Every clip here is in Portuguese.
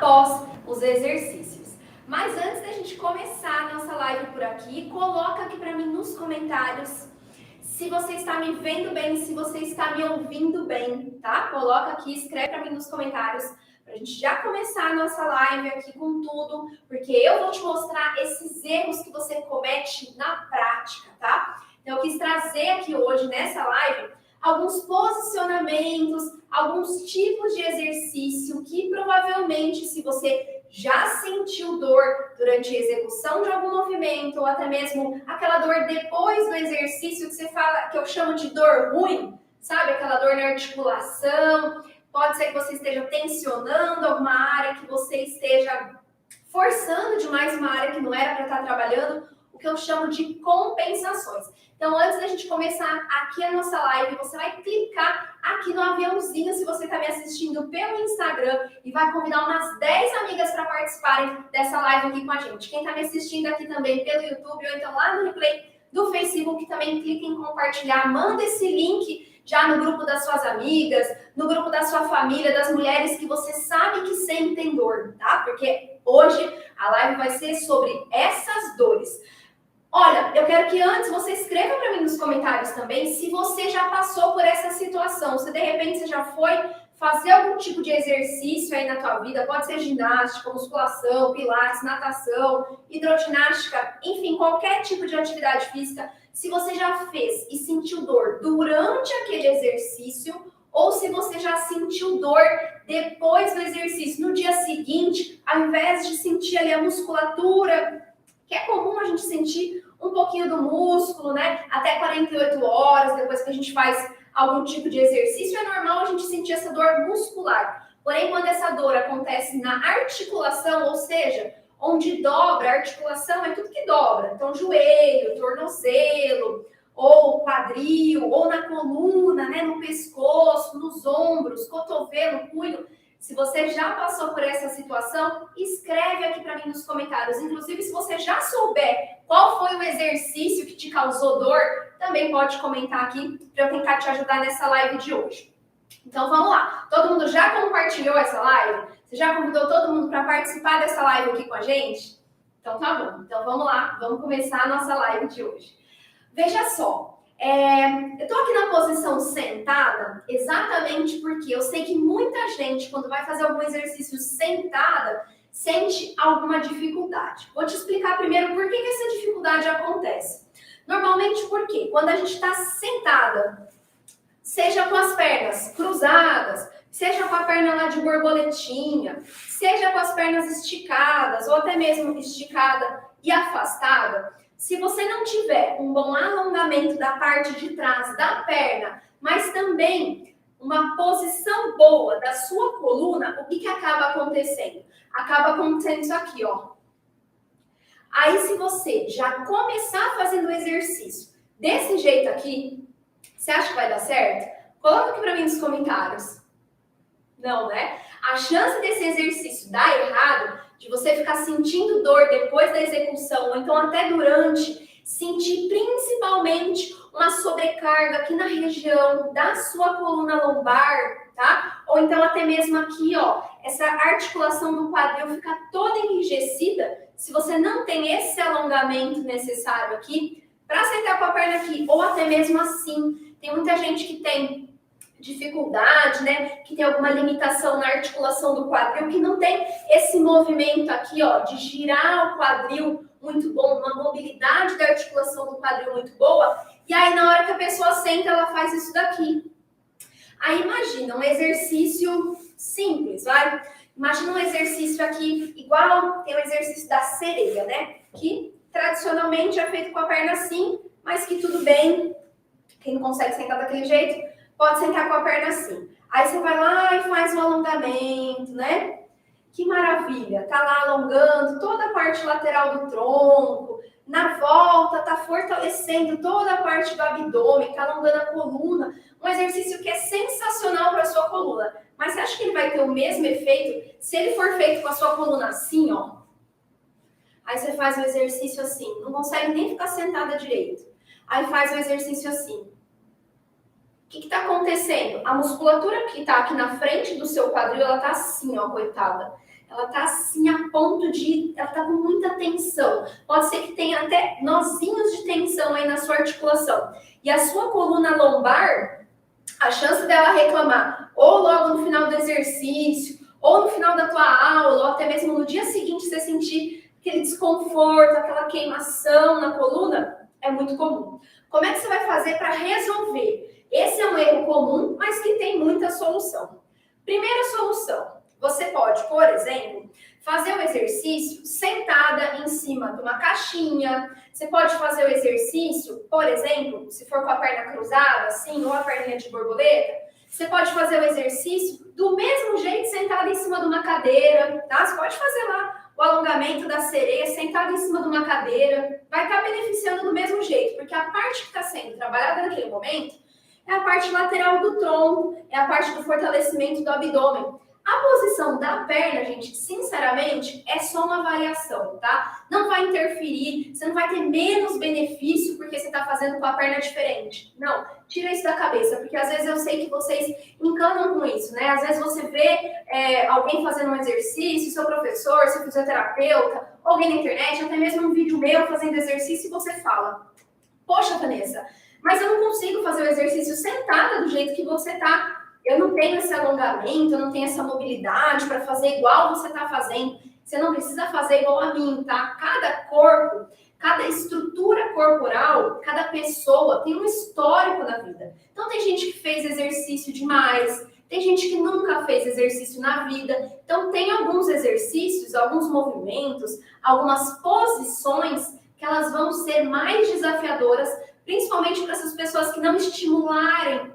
após os exercícios. Mas antes da gente começar a nossa live por aqui, coloca aqui para mim nos comentários se você está me vendo bem, se você está me ouvindo bem, tá? Coloca aqui, escreve para mim nos comentários, para a gente já começar a nossa live aqui com tudo, porque eu vou te mostrar esses erros que você comete na prática, tá? Então, eu quis trazer aqui hoje, nessa live, alguns posicionamentos, alguns tipos de exercício que provavelmente, se você já sentiu dor durante a execução de algum movimento, ou até mesmo aquela dor depois do exercício que você fala, que eu chamo de dor ruim, sabe? Aquela dor na articulação. Pode ser que você esteja tensionando alguma área, que você esteja forçando demais uma área que não era para estar trabalhando, o que eu chamo de compensações. Então, antes da gente começar aqui a nossa live, você vai clicar aqui no aviãozinho se você está me assistindo pelo Instagram e vai convidar umas 10 amigas para participarem dessa live aqui com a gente. Quem está me assistindo aqui também pelo YouTube ou então lá no replay do Facebook, também clica em compartilhar, manda esse link já no grupo das suas amigas, no grupo da sua família, das mulheres que você sabe que sentem dor, tá? Porque hoje a live vai ser sobre essas dores. Olha, eu quero que antes você escreva para mim nos comentários também se você já passou por essa situação, se de repente você já foi fazer algum tipo de exercício aí na tua vida, pode ser ginástica, musculação, pilates, natação, hidroginástica, enfim, qualquer tipo de atividade física, se você já fez e sentiu dor durante aquele exercício ou se você já sentiu dor depois do exercício, no dia seguinte, ao invés de sentir ali a musculatura, que é comum a gente sentir um pouquinho do músculo, né? Até 48 horas depois que a gente faz algum tipo de exercício, é normal a gente sentir essa dor muscular. Porém, quando essa dor acontece na articulação, ou seja, onde dobra, a articulação é tudo que dobra. Então, joelho, tornozelo, ou quadril, ou na coluna, né? No pescoço, nos ombros, cotovelo, punho. Se você já passou por essa situação, escreve aqui para mim nos comentários. Inclusive, se você já souber qual foi o exercício que te causou dor, também pode comentar aqui para eu tentar te ajudar nessa live de hoje. Então, vamos lá. Todo mundo já compartilhou essa live? Você já convidou todo mundo para participar dessa live aqui com a gente? Então, tá bom. Então, vamos lá. Vamos começar a nossa live de hoje. Veja só. Eu tô aqui na posição sentada exatamente porque eu sei que muita gente, quando vai fazer algum exercício sentada, sente alguma dificuldade. Vou te explicar primeiro por que essa dificuldade acontece. Normalmente porque quando a gente está sentada, seja com as pernas cruzadas, seja com a perna lá de borboletinha, seja com as pernas esticadas ou até mesmo esticada e afastada, se você não tiver um bom alongamento da parte de trás da perna, mas também uma posição boa da sua coluna, o que acaba acontecendo? Acaba acontecendo isso aqui, ó. Aí, se você já começar fazendo o exercício desse jeito aqui, você acha que vai dar certo? Coloca aqui para mim nos comentários. Não, né? A chance desse exercício dar errado, de você ficar sentindo dor depois da execução, ou então até durante, sentir principalmente uma sobrecarga aqui na região da sua coluna lombar, tá? Ou então até mesmo aqui, ó, essa articulação do quadril fica toda enrijecida, se você não tem esse alongamento necessário aqui, para sentar com a perna aqui, ou até mesmo assim. Tem muita gente que tem dificuldade, né, que tem alguma limitação na articulação do quadril, que não tem esse movimento aqui, ó, de girar o quadril muito bom, uma mobilidade da articulação do quadril muito boa, e aí na hora que a pessoa senta, ela faz isso daqui. Aí imagina um exercício simples, vai? Imagina um exercício aqui, igual tem o exercício da sereia, né, que tradicionalmente é feito com a perna assim, mas que tudo bem, quem não consegue sentar daquele jeito, pode sentar com a perna assim. Aí você vai lá e faz um alongamento, né? Que maravilha! Tá lá alongando toda a parte lateral do tronco. Na volta, tá fortalecendo toda a parte do abdômen, tá alongando a coluna. Um exercício que é sensacional para a sua coluna. Mas você acha que ele vai ter o mesmo efeito se ele for feito com a sua coluna assim, ó? Aí você faz o exercício assim. Não consegue nem ficar sentada direito. Aí faz o exercício assim. O que está acontecendo? A musculatura que está aqui na frente do seu quadril, ela está assim, ó, coitada. ela tá assim a ponto de, ela tá com muita tensão. Pode ser que tenha até nozinhos de tensão aí na sua articulação. E a sua coluna lombar, a chance dela reclamar ou logo no final do exercício, ou no final da tua aula, ou até mesmo no dia seguinte você sentir aquele desconforto, aquela queimação na coluna, é muito comum. Como é que você vai fazer para resolver? Esse é um erro comum, mas que tem muita solução. Primeira solução, você pode, por exemplo, fazer o exercício sentada em cima de uma caixinha. Você pode fazer o exercício, por exemplo, se for com a perna cruzada, assim, ou a perninha de borboleta, você pode fazer o exercício do mesmo jeito sentado em cima de uma cadeira, tá? Você pode fazer lá o alongamento da sereia sentado em cima de uma cadeira. Vai estar beneficiando do mesmo jeito, porque a parte que está sendo trabalhada naquele momento é a parte lateral do tronco, é a parte do fortalecimento do abdômen. A posição da perna, gente, sinceramente, é só uma variação, tá? Não vai interferir, você não vai ter menos benefício porque você está fazendo com a perna diferente. Não, tira isso da cabeça, porque às vezes eu sei que vocês encanam com isso, né? Às vezes você vê alguém fazendo um exercício, seu professor, seu fisioterapeuta, alguém na internet, até mesmo um vídeo meu fazendo exercício e você fala: poxa, Vanessa, mas eu não consigo fazer o exercício sentada do jeito que você tá. Eu não tenho esse alongamento, eu não tenho essa mobilidade para fazer igual você está fazendo. Você não precisa fazer igual a mim, tá? Cada corpo, cada estrutura corporal, cada pessoa tem um histórico na vida. Então tem gente que fez exercício demais, tem gente que nunca fez exercício na vida. Então tem alguns exercícios, alguns movimentos, algumas posições que elas vão ser mais desafiadoras, principalmente para essas pessoas que não estimularam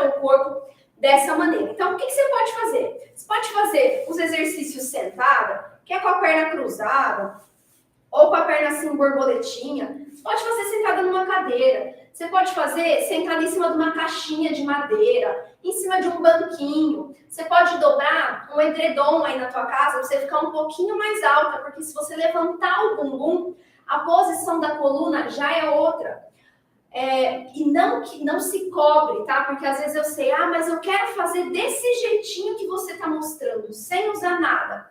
o corpo dessa maneira. Então, o que você pode fazer? Você pode fazer os exercícios sentada, que é com a perna cruzada, ou com a perna assim, borboletinha. Você pode fazer sentada numa cadeira. Você pode fazer sentada em cima de uma caixinha de madeira, em cima de um banquinho. Você pode dobrar um edredom aí na tua casa, pra você ficar um pouquinho mais alta, porque se você levantar o bumbum, a posição da coluna já é outra. E não se cobre, tá? Porque às vezes eu sei, mas eu quero fazer desse jeitinho que você tá mostrando, sem usar nada.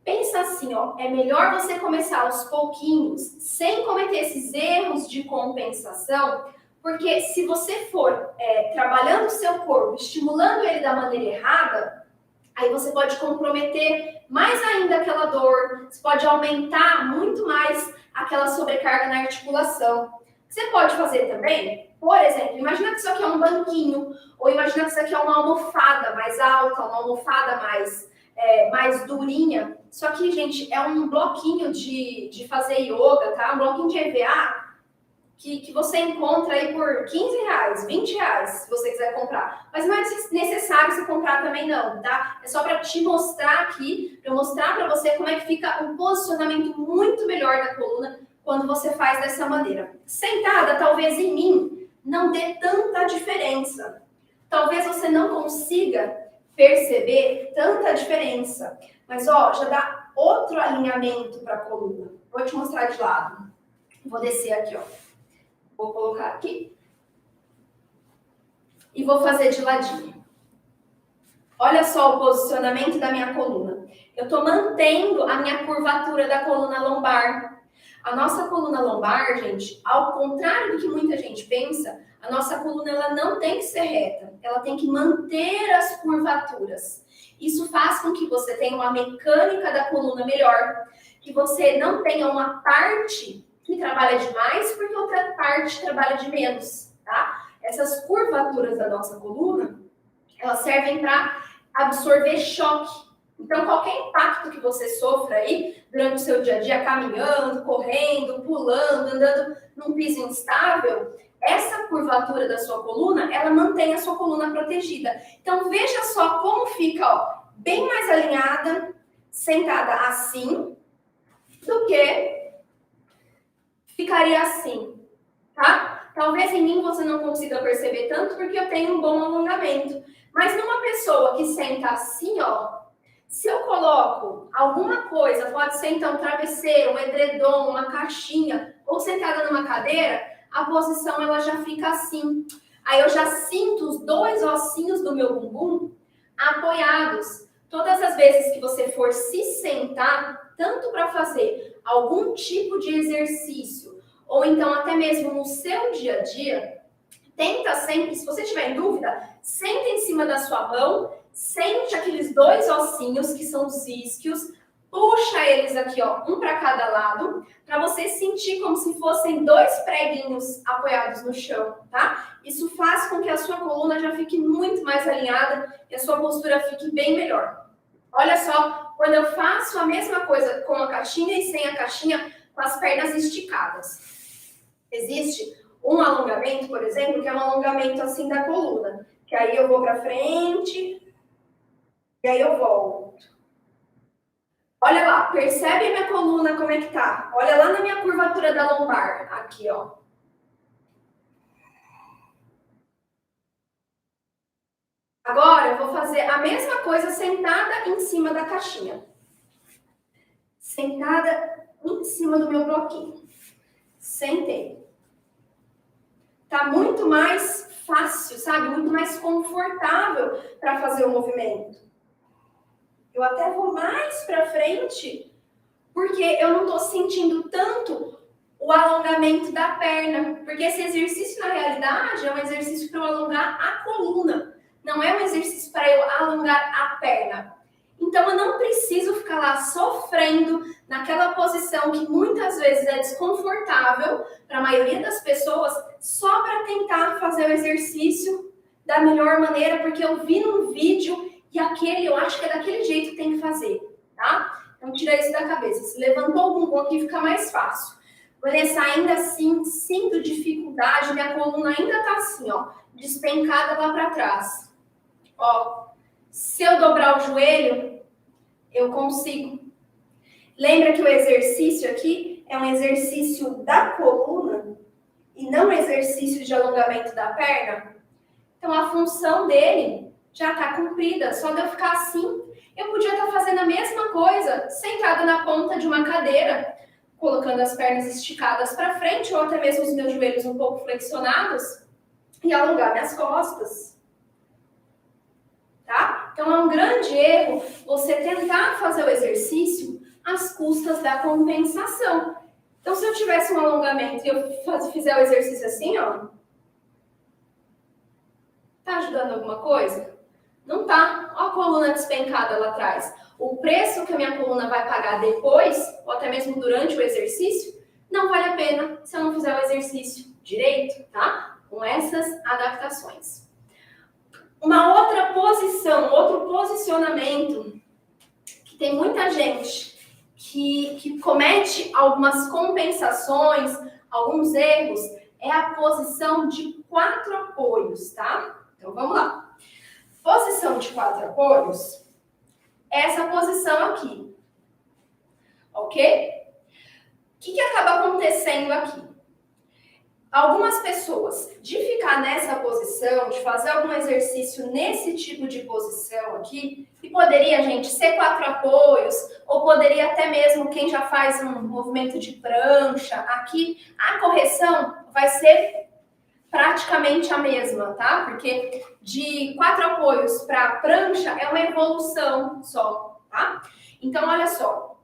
Pensa assim, é melhor você começar aos pouquinhos, sem cometer esses erros de compensação, porque se você for trabalhando o seu corpo, estimulando ele da maneira errada, aí você pode comprometer mais ainda aquela dor, você pode aumentar muito mais aquela sobrecarga na articulação. Você pode fazer também, por exemplo, imagina que isso aqui é um banquinho, ou imagina que isso aqui é uma almofada mais alta, uma almofada mais durinha. Isso aqui, gente, é um bloquinho de fazer yoga, tá? Um bloquinho de EVA que você encontra aí por R$15, R$20, se você quiser comprar. Mas não é necessário você comprar também não, tá? É só para te mostrar aqui, para mostrar para você como é que fica um posicionamento muito melhor da coluna quando você faz dessa maneira. Sentada, talvez em mim, não dê tanta diferença. Talvez você não consiga perceber tanta diferença. Mas, já dá outro alinhamento para a coluna. Vou te mostrar de lado. Vou descer aqui, Vou colocar aqui. E vou fazer de ladinho. Olha só o posicionamento da minha coluna. Eu estou mantendo a minha curvatura da coluna lombar. A nossa coluna lombar, gente, ao contrário do que muita gente pensa, a nossa coluna ela não tem que ser reta, ela tem que manter as curvaturas. Isso faz com que você tenha uma mecânica da coluna melhor, que você não tenha uma parte que trabalha demais, porque outra parte trabalha de menos, tá? Essas curvaturas da nossa coluna, elas servem para absorver choque. Então, qualquer impacto que você sofra aí durante o seu dia a dia, caminhando, correndo, pulando, andando num piso instável, essa curvatura da sua coluna, ela mantém a sua coluna protegida. Então, veja só como fica, bem mais alinhada, sentada assim, do que ficaria assim, tá? Talvez em mim você não consiga perceber tanto, porque eu tenho um bom alongamento. Mas numa pessoa que senta assim, se eu coloco alguma coisa, pode ser então um travesseiro, um edredom, uma caixinha, ou sentada numa cadeira, a posição ela já fica assim. Aí eu já sinto os dois ossinhos do meu bumbum apoiados. Todas as vezes que você for se sentar, tanto para fazer algum tipo de exercício, ou então até mesmo no seu dia a dia, tenta sempre, se você tiver em dúvida, senta em cima da sua mão, sente aqueles dois ossinhos, que são os isquios, puxa eles aqui, ó, um para cada lado, para você sentir como se fossem dois preguinhos apoiados no chão, tá? Isso faz com que a sua coluna já fique muito mais alinhada e a sua postura fique bem melhor. Olha só, quando eu faço a mesma coisa com a caixinha e sem a caixinha, com as pernas esticadas. Existe um alongamento, por exemplo, que é um alongamento assim da coluna, que aí eu vou para frente e aí eu volto. Olha lá, percebe a minha coluna como é que tá? Olha lá na minha curvatura da lombar, aqui, ó. Agora eu vou fazer a mesma coisa sentada em cima da caixinha. Sentada em cima do meu bloquinho. Sentei. Tá muito mais fácil, sabe? Muito mais confortável para fazer o movimento. Eu até vou mais para frente, porque eu não tô sentindo tanto o alongamento da perna. Porque esse exercício, na realidade, é um exercício para eu alongar a coluna. Não é um exercício para eu alongar a perna. Então, eu não preciso ficar lá sofrendo naquela posição que muitas vezes é desconfortável para a maioria das pessoas, só para tentar fazer o exercício da melhor maneira, porque eu vi num vídeo e aquele, eu acho que é daquele jeito que tem que fazer, tá? Então, tira isso da cabeça. Se levantou algum ponto que fica mais fácil. Vanessa, ainda assim, sinto dificuldade, minha coluna ainda tá assim, ó, despencada lá para trás. Ó, se eu dobrar o joelho, eu consigo. Lembra que o exercício aqui é um exercício da coluna e não um exercício de alongamento da perna? Então, a função dele já está cumprida. Só de eu ficar assim, eu podia estar fazendo a mesma coisa, sentada na ponta de uma cadeira, colocando as pernas esticadas para frente, ou até mesmo os meus joelhos um pouco flexionados, e alongar minhas costas. Tá? Então, é um grande erro você tentar fazer o exercício às custas da compensação. Então, se eu tivesse um alongamento e eu fizer o exercício assim, ó, tá ajudando alguma coisa? Não tá. Ó a coluna despencada lá atrás. O preço que a minha coluna vai pagar depois, ou até mesmo durante o exercício, não vale a pena se eu não fizer o exercício direito, tá? Com essas adaptações. Uma outra posição, outro posicionamento, que tem muita gente que comete algumas compensações, alguns erros, é a posição de 4 apoios, tá? Então, vamos lá. Posição de 4 apoios é essa posição aqui, ok? O que acaba acontecendo aqui? Algumas pessoas, de ficar nessa posição, de fazer algum exercício nesse tipo de posição aqui, e poderia, gente, ser 4 apoios, ou poderia até mesmo quem já faz um movimento de prancha, aqui a correção vai ser praticamente a mesma, tá? Porque de 4 apoios para prancha é uma evolução só, tá? Então, olha só,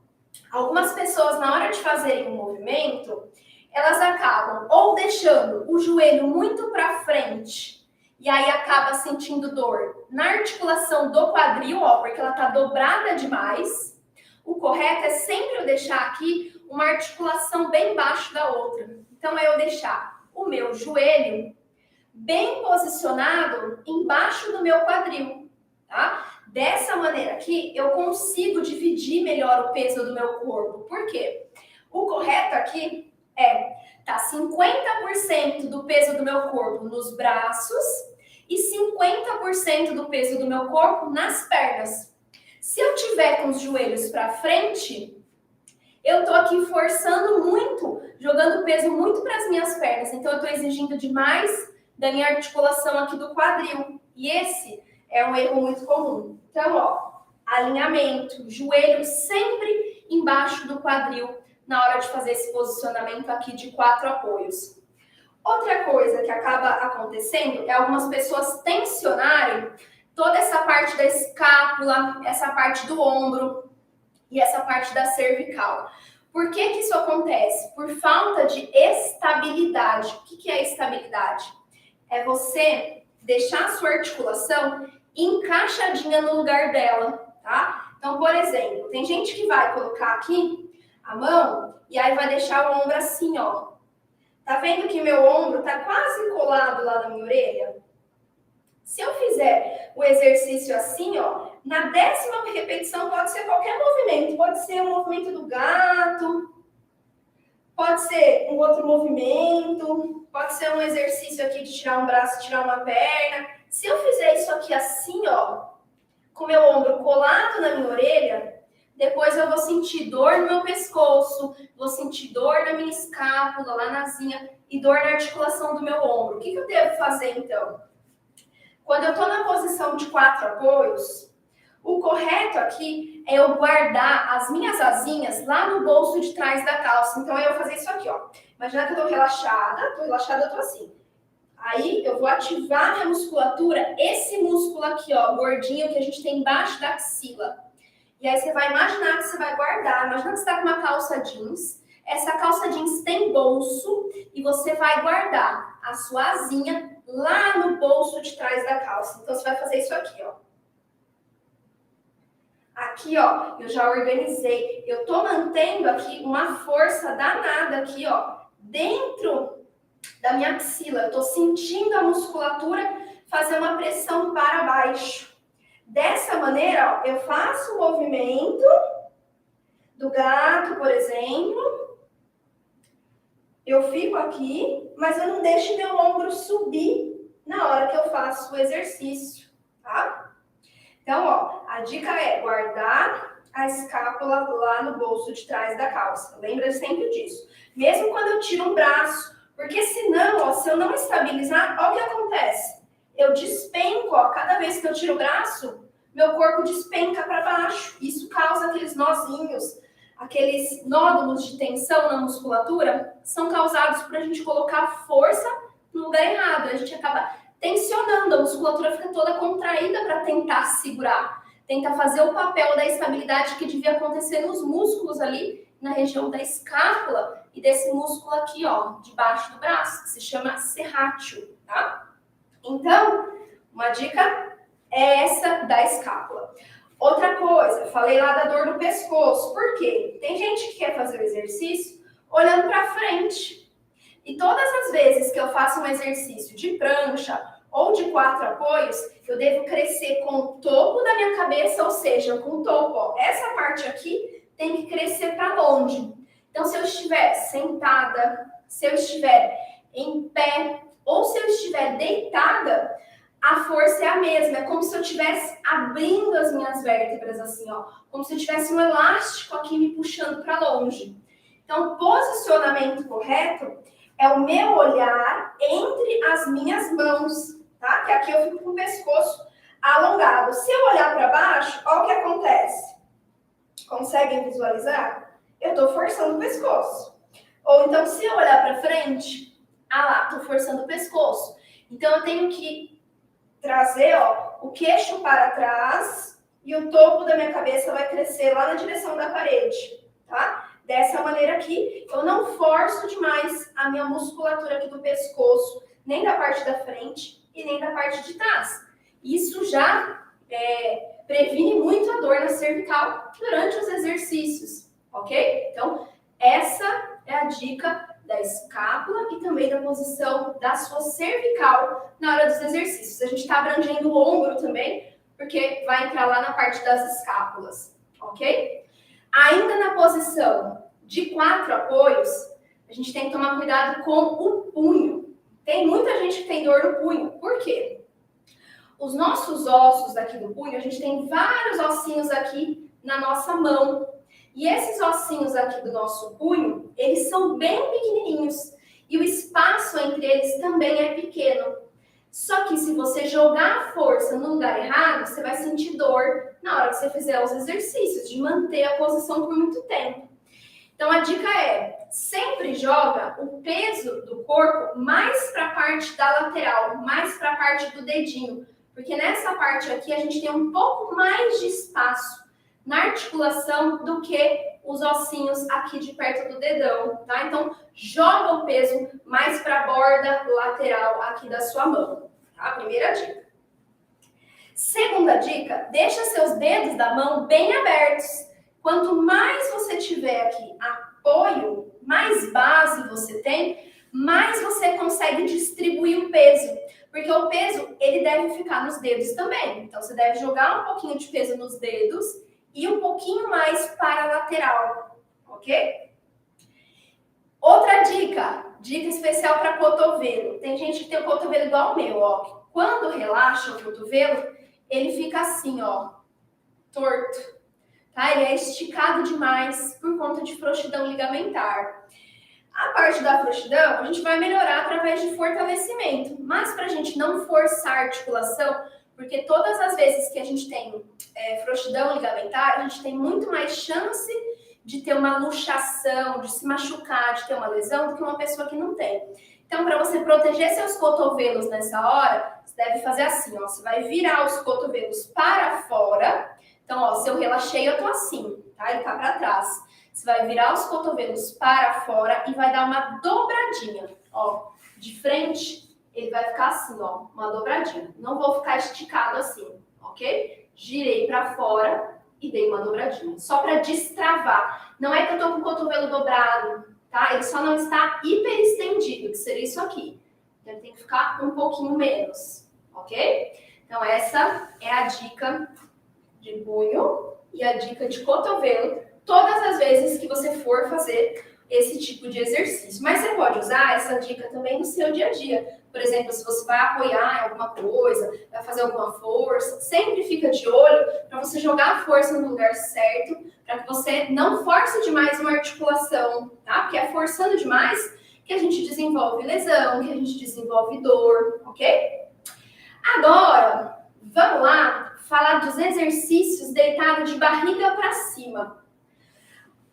algumas pessoas na hora de fazerem um movimento, elas acabam ou deixando o joelho muito para frente e aí acaba sentindo dor na articulação do quadril, ó, porque ela tá dobrada demais. O correto é sempre eu deixar aqui uma articulação bem embaixo da outra. Então, é eu deixar o meu joelho bem posicionado embaixo do meu quadril, tá? Dessa maneira aqui, eu consigo dividir melhor o peso do meu corpo. Por quê? O correto aqui tá 50% do peso do meu corpo nos braços e 50% do peso do meu corpo nas pernas. Se eu tiver com os joelhos para frente, eu tô aqui forçando muito, jogando peso muito para as minhas pernas. Então, eu tô exigindo demais da minha articulação aqui do quadril. E esse é um erro muito comum. Então, ó, alinhamento, joelho sempre embaixo do quadril na hora de fazer esse posicionamento aqui de 4 apoios. Outra coisa que acaba acontecendo é algumas pessoas tensionarem toda essa parte da escápula, essa parte do ombro e essa parte da cervical. Por que que isso acontece? Por falta de estabilidade. O que é estabilidade? É você deixar a sua articulação encaixadinha no lugar dela, tá? Então, por exemplo, tem gente que vai colocar aqui a mão e aí vai deixar o ombro assim, ó. Tá vendo que meu ombro tá quase colado lá na minha orelha? Se eu fizer o exercício assim, ó, na 10ª repetição pode ser qualquer movimento. Pode ser o movimento do gato, pode ser um outro movimento, pode ser um exercício aqui de tirar um braço e tirar uma perna. Se eu fizer isso aqui assim, ó, com meu ombro colado na minha orelha, depois eu vou sentir dor no meu pescoço, vou sentir dor na minha escápula, lá na zinha, e dor na articulação do meu ombro. O que eu devo fazer, então? Quando eu estou na posição de 4 apoios, o correto aqui é eu guardar as minhas asinhas lá no bolso de trás da calça. Então, eu vou fazer isso aqui, ó. Imagina que eu estou relaxada, eu estou assim. Aí, eu vou ativar minha musculatura, esse músculo aqui, ó, gordinho, que a gente tem embaixo da axila. E aí, você vai imaginar que você vai guardar. Imagina que você está com uma calça jeans. Essa calça jeans tem bolso e você vai guardar a sua asinha lá no bolso de trás da calça. Então, você vai fazer isso aqui, ó. Aqui, ó, eu já organizei. Eu tô mantendo aqui uma força danada aqui, ó, dentro da minha axila. Eu tô sentindo a musculatura fazer uma pressão para baixo. Dessa maneira, ó, eu faço o movimento do gato, por exemplo. Eu fico aqui, mas eu não deixo meu ombro subir na hora que eu faço o exercício, tá? Então, ó, a dica é guardar a escápula lá no bolso de trás da calça. Lembra sempre disso. Mesmo quando eu tiro um braço, porque senão, ó, se eu não estabilizar, ó o que acontece. Eu despenco, ó, cada vez que eu tiro o braço, meu corpo despenca para baixo. Isso causa aqueles nozinhos, aqueles nódulos de tensão na musculatura, são causados por a gente colocar força no lugar errado. A gente acaba tensionando, a musculatura fica toda contraída para tentar segurar, tenta fazer o papel da estabilidade que devia acontecer nos músculos ali, na região da escápula e desse músculo aqui, ó, debaixo do braço, que se chama serrátil, tá? Então, uma dica é essa da escápula. Outra coisa, falei lá da dor no pescoço. Por quê? Tem gente que quer fazer o exercício olhando para frente. E todas as vezes que eu faço um exercício de prancha ou de 4 apoios, eu devo crescer com o topo da minha cabeça, ou seja, com o topo, ó, essa parte aqui tem que crescer para longe. Então, se eu estiver sentada, se eu estiver em pé ou se eu estiver deitada, a força é a mesma. É como se eu estivesse abrindo as minhas vértebras assim, ó, como se eu tivesse um elástico aqui me puxando para longe. Então, o posicionamento correto é o meu olhar entre as minhas mãos, tá? Que aqui eu fico com o pescoço alongado. Se eu olhar para baixo, olha o que acontece. Conseguem visualizar? Eu estou forçando o pescoço. Ou então, se eu olhar para frente, ah lá, estou forçando o pescoço. Então, eu tenho que trazer, ó, o queixo para trás e o topo da minha cabeça vai crescer lá na direção da parede, tá? Dessa maneira aqui, eu não forço demais a minha musculatura aqui do pescoço, nem da parte da frente e nem da parte de trás. Isso já previne muito a dor na cervical durante os exercícios, ok? Então, essa é a dica da escápula e também da posição da sua cervical na hora dos exercícios. A gente está abrangendo o ombro também, porque vai entrar lá na parte das escápulas, ok? Ainda na posição de 4 apoios, a gente tem que tomar cuidado com o punho. Tem muita gente que tem dor no punho. Por quê? Os nossos ossos daqui do punho, a gente tem vários ossinhos aqui na nossa mão. E esses ossinhos aqui do nosso punho, eles são bem pequenininhos. E o espaço entre eles também é pequeno. Só que se você jogar a força no lugar errado, você vai sentir dor na hora que você fizer os exercícios, de manter a posição por muito tempo. Então a dica é, sempre joga o peso do corpo mais para a parte da lateral, mais para a parte do dedinho, Porque nessa parte aqui a gente tem um pouco mais de espaço na articulação do que os ossinhos aqui de perto do dedão, tá? Então, joga o peso mais para a borda lateral aqui da sua mão, tá? Primeira dica. Segunda dica, deixa seus dedos da mão bem abertos. Quanto mais você tiver aqui apoio, mais base você tem, mais você consegue distribuir o peso. Porque o peso, ele deve ficar nos dedos também. Então, você deve jogar um pouquinho de peso nos dedos e um pouquinho mais para a lateral, ok? Outra dica, dica especial para cotovelo. Tem gente que tem o cotovelo igual ao meu, ó. Quando relaxa o cotovelo, ele fica assim, ó, torto, tá? Ele é esticado demais por conta de frouxidão ligamentar. A parte da frouxidão, a gente vai melhorar através de fortalecimento, mas para a gente não forçar a articulação, porque todas as vezes que a gente tem frouxidão ligamentar, a gente tem muito mais chance de ter uma luxação, de se machucar, de ter uma lesão, do que uma pessoa que não tem. Então, para você proteger seus cotovelos nessa hora, você deve fazer assim, ó. Você vai virar os cotovelos para fora. Então, ó, se eu relaxei, eu tô assim, tá? Ele tá para trás. Você vai virar os cotovelos para fora e vai dar uma dobradinha, ó. De frente, ele vai ficar assim, ó, uma dobradinha. Não vou ficar esticado assim, ok? Girei para fora e dei uma dobradinha. Só para destravar. Não é que eu tô com o cotovelo dobrado, tá? Ele só não está hiperestendido, que seria isso aqui. Então, ele tem que ficar um pouquinho menos, ok? Então, essa é a dica de punho e a dica de cotovelo todas as vezes que você for fazer esse tipo de exercício. Mas você pode usar essa dica também no seu dia a dia. Por exemplo, se você vai apoiar em alguma coisa, vai fazer alguma força, sempre fica de olho para você jogar a força no lugar certo, para que você não force demais uma articulação, tá? Porque é forçando demais que a gente desenvolve lesão, que a gente desenvolve dor, ok? Agora, vamos lá falar dos exercícios deitado de barriga para cima.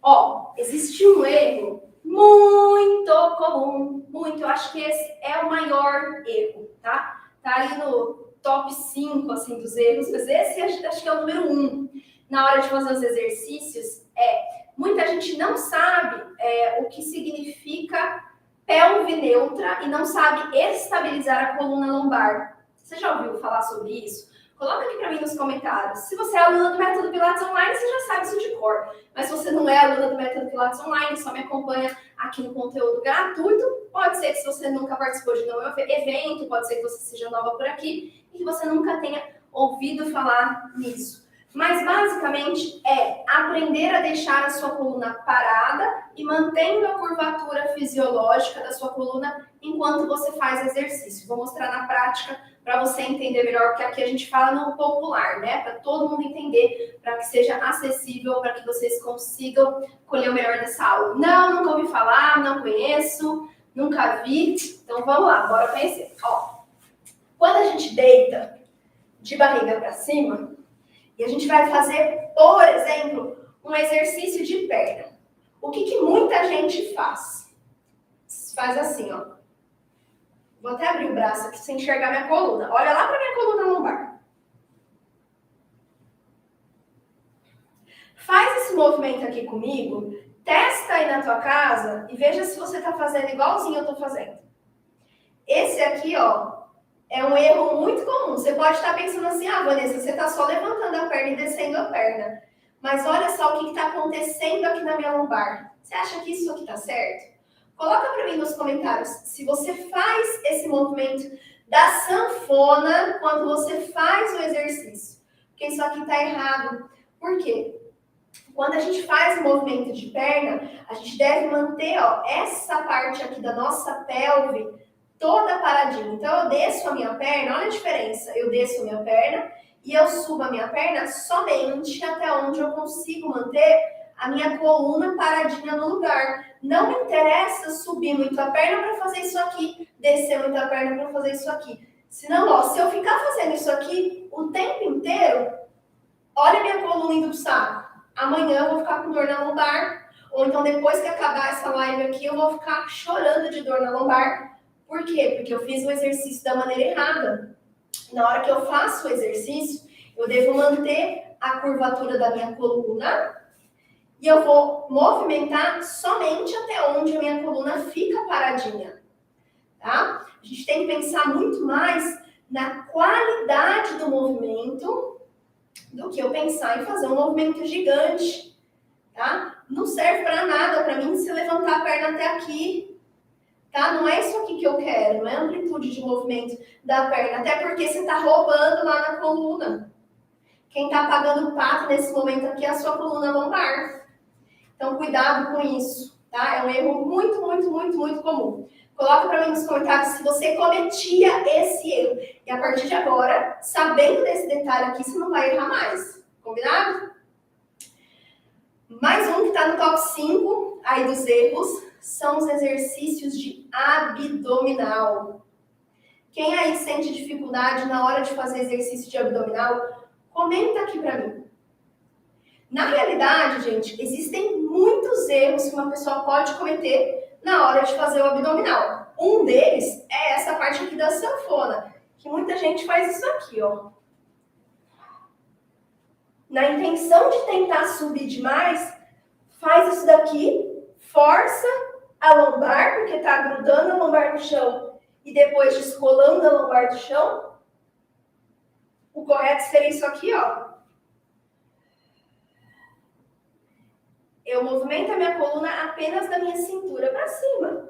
Ó, existe um erro muito comum, muito, eu acho que esse é o maior erro, tá? Tá ali no top 5, assim, dos erros, mas esse acho que é o número 1. Na hora de fazer os exercícios, muita gente não sabe o que significa pelve neutra e não sabe estabilizar a coluna lombar. Você já ouviu falar sobre isso? Coloca aqui para mim nos comentários. Se você é aluna do Método Pilates Online, você já sabe isso de cor. Mas se você não é aluna do Método Pilates Online, só me acompanha aqui no conteúdo gratuito, pode ser que se você nunca participou de nenhum evento, pode ser que você seja nova por aqui e que você nunca tenha ouvido falar nisso. Mas basicamente é aprender a deixar a sua coluna parada e mantendo a curvatura fisiológica da sua coluna enquanto você faz exercício. Vou mostrar na prática para você entender melhor, porque aqui a gente fala no popular, né? Para todo mundo entender, para que seja acessível, para que vocês consigam colher o melhor dessa aula. Não, nunca ouvi falar, não conheço, nunca vi. Então vamos lá, bora conhecer. Ó, quando a gente deita de barriga para cima, e a gente vai fazer, por exemplo, um exercício de perna. O que muita gente faz? Faz assim, ó. Vou até abrir o braço aqui sem enxergar minha coluna. Olha lá para minha coluna lombar. Faz esse movimento aqui comigo, testa aí na tua casa e veja se você está fazendo igualzinho eu estou fazendo. Esse aqui, ó, é um erro muito comum. Você pode estar pensando assim, ah, Vanessa, você está só levantando a perna e descendo a perna. Mas olha só o que está acontecendo aqui na minha lombar. Você acha que isso aqui está certo? Coloca para mim nos comentários se você faz esse movimento da sanfona quando você faz o exercício. Porque isso aqui está errado. Por quê? Quando a gente faz o movimento de perna, a gente deve manter, ó, essa parte aqui da nossa pelve toda paradinha. Então, eu desço a minha perna, olha a diferença. Eu desço a minha perna e eu subo a minha perna somente até onde eu consigo manter a minha coluna paradinha no lugar. Não me interessa subir muito a perna para fazer isso aqui, descer muito a perna para fazer isso aqui. Senão, ó, se eu ficar fazendo isso aqui o tempo inteiro, olha a minha coluna indo pro saco. Amanhã eu vou ficar com dor na lombar, ou então depois que acabar essa live aqui, eu vou ficar chorando de dor na lombar. Por quê? Porque eu fiz o exercício da maneira errada. na hora que eu faço o exercício, eu devo manter a curvatura da minha coluna e eu vou movimentar somente até onde a minha coluna fica paradinha, tá? A gente tem que pensar muito mais na qualidade do movimento do que eu pensar em fazer um movimento gigante, tá? Não serve para nada para mim se levantar a perna até aqui, tá? Não é isso aqui que eu quero, não é a amplitude de movimento da perna, até porque você está roubando lá na coluna. Quem está pagando o pato nesse momento aqui é a sua coluna lombar. Então, cuidado com isso, tá? É um erro muito, muito, muito, muito comum. Coloca para mim nos comentários se você cometia esse erro. E a partir de agora, sabendo desse detalhe aqui, você não vai errar mais. Combinado? Mais um que está no top 5 aí dos erros são os exercícios de abdominal. Quem aí sente dificuldade na hora de fazer exercício de abdominal, comenta aqui para mim. Na realidade, gente, existem muitos erros que uma pessoa pode cometer na hora de fazer o abdominal. Um deles é essa parte aqui da sanfona, que muita gente faz isso aqui, ó. Na intenção de tentar subir demais, faz isso daqui, força a lombar, porque tá grudando a lombar no chão e depois descolando a lombar do chão. O correto seria isso aqui, ó. Eu movimento a minha coluna apenas da minha cintura para cima.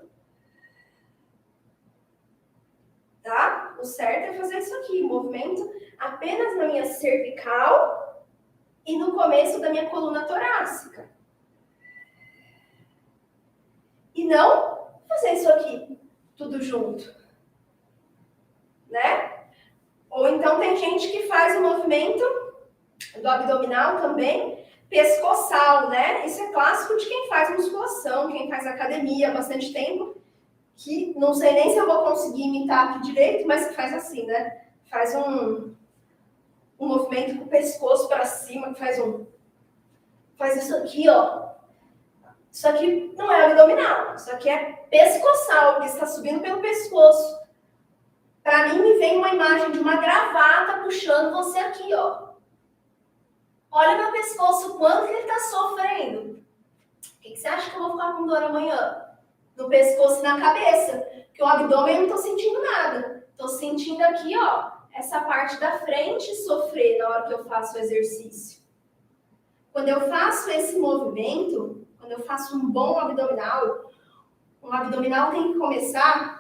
Tá? O certo é fazer isso aqui. Movimento apenas na minha cervical e no começo da minha coluna torácica. E não fazer isso aqui tudo junto. Né? Ou então tem gente que faz o movimento do abdominal também, pescoçal, né? Isso é clássico de quem faz musculação, quem faz academia há bastante tempo, que não sei nem se eu vou conseguir imitar aqui direito, mas que faz assim, né? Faz um movimento com o pescoço para cima, que faz isso aqui, ó. Isso aqui não é abdominal, isso aqui é pescoçal, que está subindo pelo pescoço. Para mim, me vem uma imagem de uma gravata puxando você aqui, ó. Olha meu pescoço, quanto que ele está sofrendo. O que você acha que eu vou ficar com dor amanhã? No pescoço e na cabeça. Porque o abdômen eu não estou sentindo nada. Estou sentindo aqui, ó, essa parte da frente sofrer na hora que eu faço o exercício. Quando eu faço esse movimento, quando eu faço um bom abdominal, um abdominal tem que começar,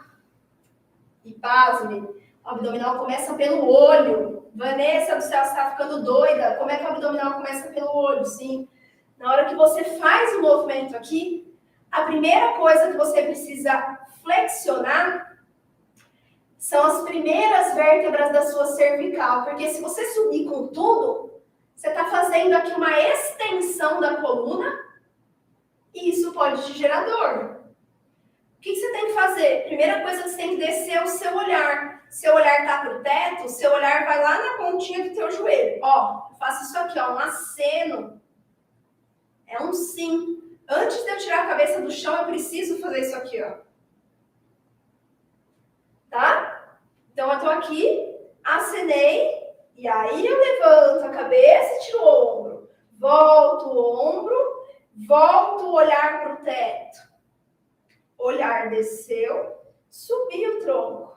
e pasme, o abdominal começa pelo olho. Vanessa do céu, você está ficando doida. Como é que o abdominal começa pelo olho? Sim. Na hora que você faz o movimento aqui, a primeira coisa que você precisa flexionar são as primeiras vértebras da sua cervical. Porque se você subir com tudo, você está fazendo aqui uma extensão da coluna e isso pode te gerar dor. O que você tem que fazer? Primeira coisa, você tem que descer o seu olhar. Seu olhar está para o teto, seu olhar vai lá na pontinha do teu joelho. Ó, eu faço isso aqui, ó, um aceno. É um sim. Antes de eu tirar a cabeça do chão, eu preciso fazer isso aqui, ó. Tá? Então, eu tô aqui, acenei, e aí eu levanto a cabeça e tiro o ombro. Volto o ombro, volto o olhar para o teto. Olhar desceu, subi o tronco.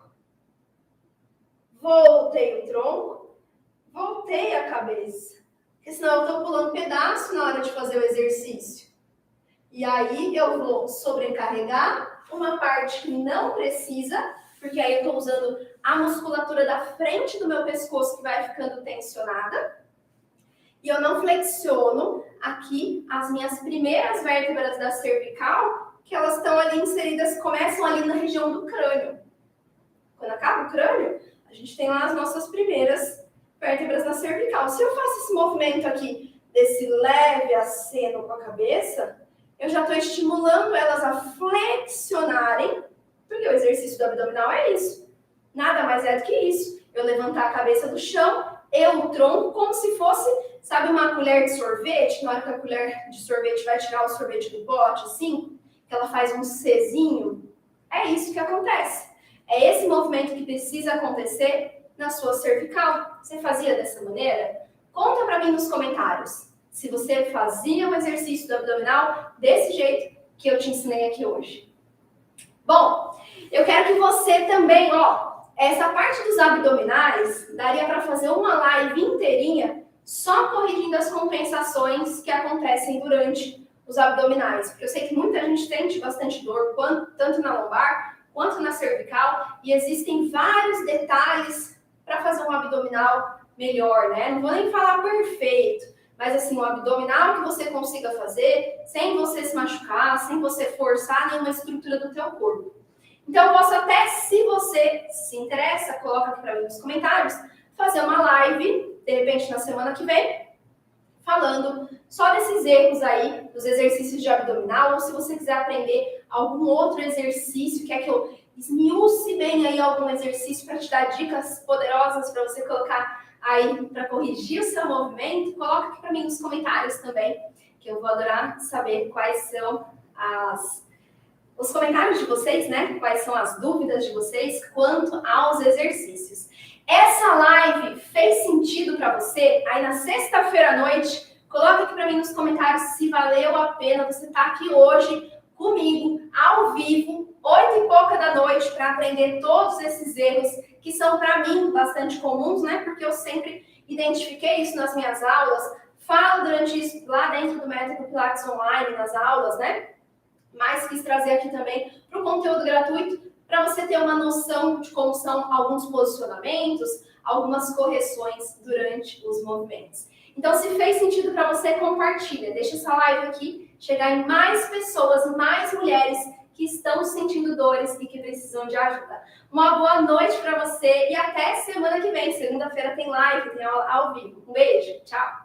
Voltei o tronco, voltei a cabeça. Porque senão eu estou pulando pedaço na hora de fazer o exercício. E aí eu vou sobrecarregar uma parte que não precisa, porque aí eu estou usando a musculatura da frente do meu pescoço que vai ficando tensionada. E eu não flexiono aqui as minhas primeiras vértebras da cervical, que elas estão ali inseridas, começam ali na região do crânio. Quando acaba o crânio, a gente tem lá as nossas primeiras vértebras da cervical. Se eu faço esse movimento aqui, desse leve aceno com a cabeça, eu já estou estimulando elas a flexionarem, porque o exercício do abdominal é isso. Nada mais é do que isso. Eu levantar a cabeça do chão, eu tronco como se fosse, sabe, uma colher de sorvete? Na hora que a colher de sorvete vai tirar o sorvete do pote, assim, que ela faz um Czinho. É isso que acontece. É esse movimento que precisa acontecer na sua cervical. Você fazia dessa maneira? Conta para mim nos comentários se você fazia o exercício do abdominal desse jeito que eu te ensinei aqui hoje. Bom, eu quero que você também, essa parte dos abdominais, daria para fazer uma live inteirinha só corrigindo as compensações que acontecem durante os abdominais. Porque eu sei que muita gente sente bastante dor, tanto na lombar quanto na cervical, e existem vários detalhes para fazer um abdominal melhor, né? Não vou nem falar perfeito, mas assim, um abdominal que você consiga fazer sem você se machucar, sem você forçar nenhuma estrutura do teu corpo. Então, eu posso até, se você se interessa, coloca aqui para mim nos comentários, fazer uma live, de repente na semana que vem, falando só desses erros aí, dos exercícios de abdominal, ou se você quiser aprender algum outro exercício, quer que eu esmiuce bem aí algum exercício para te dar dicas poderosas para você colocar aí para corrigir o seu movimento, coloca aqui para mim nos comentários também, que eu vou adorar saber quais são os comentários de vocês, né? Quais são as dúvidas de vocês quanto aos exercícios. Essa live fez sentido para você? Aí na sexta-feira à noite, coloca aqui para mim nos comentários se valeu a pena você estar aqui hoje comigo, ao vivo, 8h pouca da noite, para aprender todos esses erros que são, para mim, bastante comuns, né? Porque eu sempre identifiquei isso nas minhas aulas, falo durante isso lá dentro do Método Pilates Online, nas aulas, né? Mas quis trazer aqui também para o conteúdo gratuito, para você ter uma noção de como são alguns posicionamentos, algumas correções durante os movimentos. Então, se fez sentido para você, compartilha. Deixa essa live aqui chegar em mais pessoas, mais mulheres que estão sentindo dores e que precisam de ajuda. Uma boa noite para você e até semana que vem. Segunda-feira tem live, tem aula ao vivo. Um beijo, tchau!